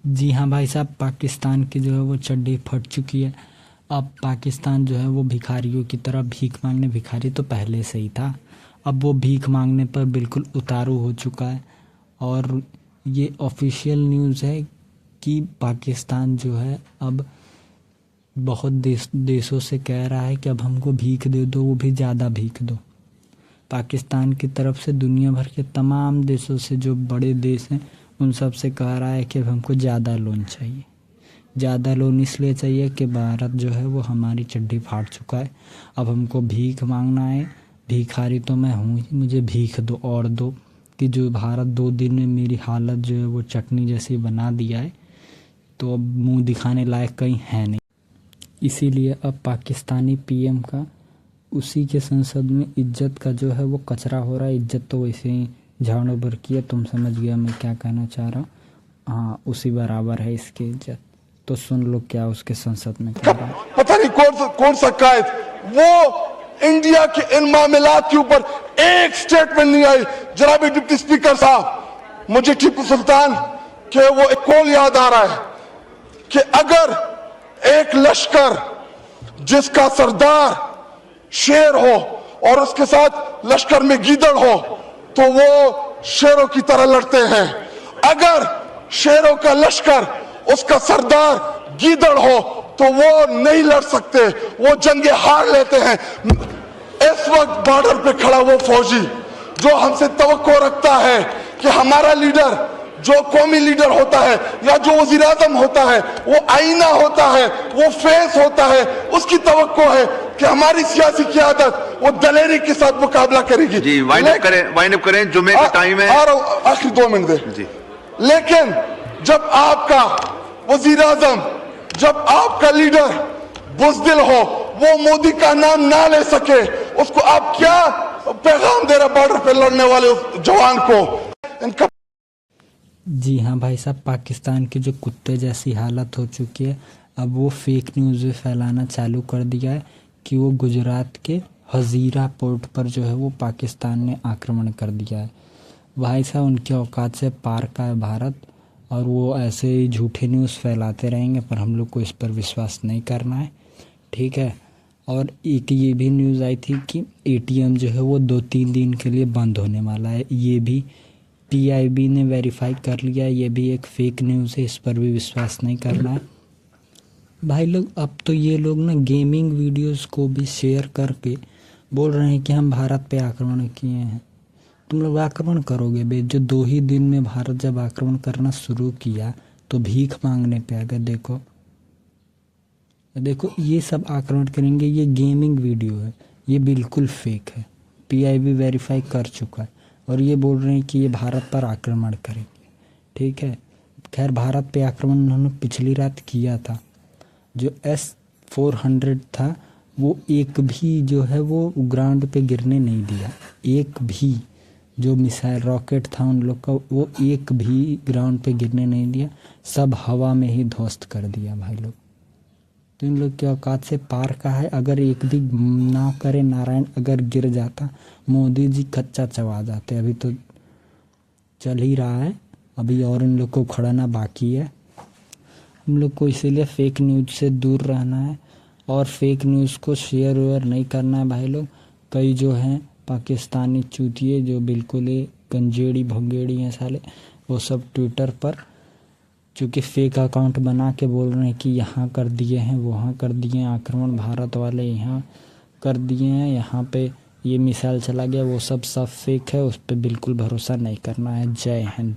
जी हाँ भाई साहब, पाकिस्तान की जो है वो चड्डी फट चुकी है। अब पाकिस्तान जो है वो भिखारियों की तरह भीख मांगने, भिखारी तो पहले से ही था, अब वो भीख मांगने पर बिल्कुल उतारू हो चुका है। और ये ऑफिशियल न्यूज़ है कि पाकिस्तान जो है अब बहुत देशों से कह रहा है कि अब हमको भीख दे दो, वो भी ज़्यादा भीख दो। पाकिस्तान की तरफ से दुनिया भर के तमाम देशों से, जो बड़े देश हैं, उन सब से कह रहा है कि अब हमको ज़्यादा लोन चाहिए। ज़्यादा लोन इसलिए चाहिए कि भारत जो है वो हमारी चड्डी फाड़ चुका है, अब हमको भीख मांगना है। भिखारी तो मैं हूँ ही, मुझे भीख दो और दो, कि जो भारत 2 दिन में मेरी हालत जो है वो चटनी जैसी बना दिया है, तो अब मुंह दिखाने लायक कहीं है नहीं। इसीलिए अब पाकिस्तानी पीएम का उसी के संसद में इज्जत का जो है वो कचरा हो रहा है। इज्जत तो वैसे ही झाड़ू भर की है, तुम समझ गया मैं क्या कहना चाह रहा हूँ। हाँ, उसी बराबर है इसकी इज्जत। तो सुन लो क्या उसके संसद में कह रहा है। पता नहीं कौन सा कायद वो इंडिया के इन मामलात के ऊपर एक स्टेटमेंट नहीं आई। जनाब डिप्टी स्पीकर साहब, मुझे टीपू सुल्तान के वो एक कॉल याद आ रहा है कि अगर एक लश्कर जिसका सरदार शेर हो और उसके साथ लश्कर में गीदड़ हो तो वो शेरों की तरह लड़ते हैं। अगर शेरों का लश्कर उसका सरदार गीदड़ हो तो वो नहीं लड़ सकते, वो जंगे हार लेते हैं। इस वक्त बॉर्डर पे खड़ा वो फौजी जो हमसे तवक्को रखता है कि हमारा लीडर, जो कौमी लीडर होता है या जो वजीर आजम होता है, वो आईना होता है, वो फेस होता है, उसकी तवक्को है कि हमारी सियासी क़यादत वो दलेरी के साथ मुकाबला करेगी। जी, वाइंड अप करें, जुम्मे का टाइम है। आखिरी 2 मिनट दे जी। लेकिन जब आपका वजीर आजम, जब आपका लीडर बुज़दिल हो, वो मोदी का नाम ना ले सके, उसको आप क्या पैगाम दे रहे बॉर्डर पे लड़ने वाले जवान को? इनका जी हाँ भाई साहब, पाकिस्तान की जो कुत्ते जैसी हालत हो चुकी है, अब वो फेक न्यूज़ फैलाना चालू कर दिया है कि वो गुजरात के हज़ीरा पोर्ट पर जो है वो पाकिस्तान ने आक्रमण कर दिया है। भाई साहब, उनके औकात से पार का है भारत, और वो ऐसे ही झूठे न्यूज़ फैलाते रहेंगे, पर हम लोग को इस पर विश्वास नहीं करना है, ठीक है। और एक ये भी न्यूज़ आई थी कि एटीएम जो है वो 2-3 दिन के लिए बंद होने वाला है। ये भी पीआईबी ने वेरीफाई कर लिया है, ये भी एक फेक न्यूज़ है, इस पर भी विश्वास नहीं करना है भाई लोग। अब तो ये लोग ना गेमिंग वीडियोस को भी शेयर करके बोल रहे हैं कि हम भारत पे आक्रमण किए हैं। तुम लोग आक्रमण करोगे बे? जो 2 ही दिन में भारत जब आक्रमण करना शुरू किया तो भीख मांगने पे आ गए। देखो ये सब आक्रमण करेंगे, ये गेमिंग वीडियो है, ये बिल्कुल फेक है, पीआईबी वेरीफाई कर चुका है, और ये बोल रहे हैं कि ये भारत पर आक्रमण करेंगे, ठीक है। खैर, भारत पे आक्रमण उन्होंने पिछली रात किया था। जो S-400 था वो एक भी जो है वो ग्राउंड पे गिरने नहीं दिया। एक भी जो मिसाइल रॉकेट था उन लोग का, वो एक भी ग्राउंड पे गिरने नहीं दिया, सब हवा में ही ध्वस्त कर दिया भाई लोग। तो इन लोग के औकात से पार का है। अगर एक भी ना करे नारायण, अगर गिर जाता मोदी जी कच्चा चबा जाते। अभी तो चल ही रहा है, अभी और इन लोग को खड़ाना बाकी है। हम लोग को इसीलिए फेक न्यूज़ से दूर रहना है, और फेक न्यूज़ को शेयर वेयर नहीं करना है भाई लोग। कई जो हैं पाकिस्तानी चूतिए जो बिल्कुल ही गंजेड़ी भंगेड़ी हैं साले, वो सब ट्विटर पर चूँकि फेक अकाउंट बना के बोल रहे हैं कि यहाँ कर दिए हैं, वहाँ कर दिए हैं आक्रमण, भारत वाले यहाँ कर दिए हैं, यहाँ पे ये मिसाइल चला गया, वो सब फेक है, उस पर बिल्कुल भरोसा नहीं करना है। जय हिंद।